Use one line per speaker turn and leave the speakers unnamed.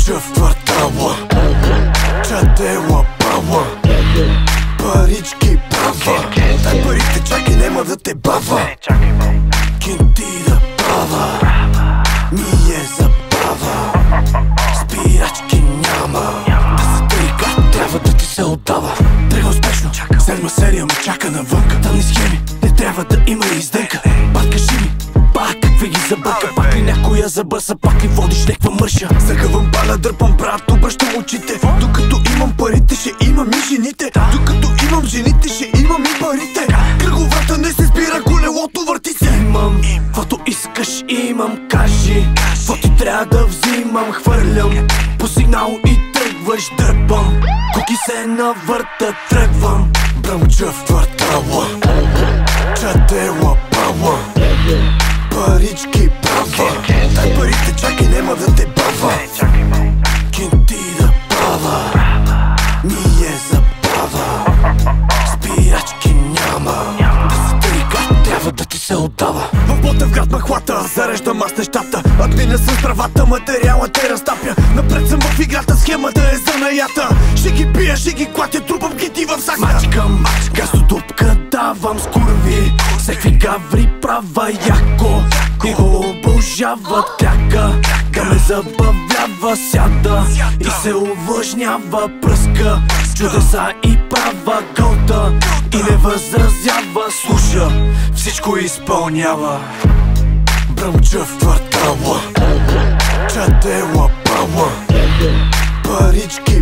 Бръмча в квартала, чадела пала, парички бава. Дай парите, чакай, нема да те бава. Кинти да пава, ми е забава. Спирачки няма, да се тъй как трябва да ти се отдава. Трега успешно, седма серия ме чака навънка. Тъмни схеми, не трябва да има издънка. Пак кажи ми, пак какви ги забърка. Пак ли някоя забърса, пак ли водиш някаква мърша. Загъвам баля, дърпам брат, обръщам очите. Докато имам парите, ще имам и жените. Докато имам жените, ще имам и парите. Кръговата не се спира, колелото върти се. Имам, каквото искаш имам, кажи. Каквото трябва да взимам, хвърлям по сигнал и тръгваш, дърпам. Куки се навърта, тръгвам. Бръмча в квартала, чадела пала, парички бава. Дай парите, чакай, нема да те бава. Кинти да пава, ми е забава. Спирачки няма, да се тъй как трябва да ти се отдава. В Ботевград ме хвата, зареждам аз нещата. Админа с правата, материала те разтапя. Напред съм в играта, схемата е занаята. Ще ги пия, ще ги клатя, трупам кити в сакта. Мачкам, газодупка давам с курви. Всеки гаври права яко, и го обожава тряка. Да ме забавлява, сяда и се увлажнява, пръска. Чудеса и права гълта и не възразява, слуша, всичко изпълнява. Бръмча в квартала, чадела пала, парички